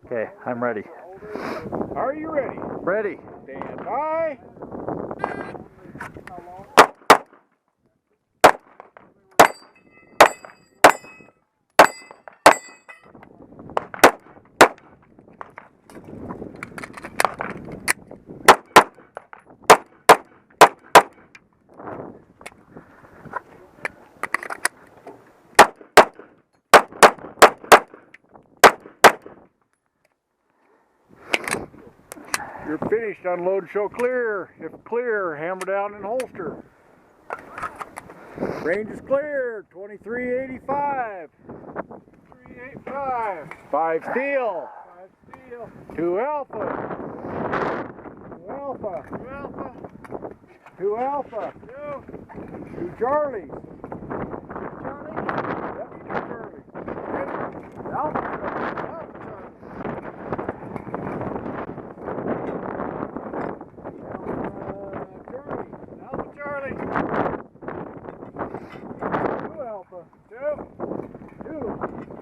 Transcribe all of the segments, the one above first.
Okay, I'm ready. Are you ready? Ready. Stand by. You're finished. Unload, show clear. If clear, hammer down and holster. Range is clear. 2385. 385. 5 steel. 5 steel. 2 alpha. 2 alpha. 2 alpha. 2 alpha. 2 Charlies. Charlie? Yep, 2 Charlies. Alpha. Alpha Charlie.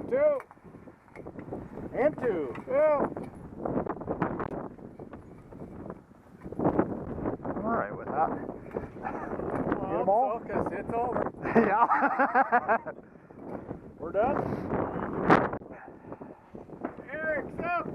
Two, and 2. All right with that. Get them all? Because it's over. Yeah. We're done. Eric's up.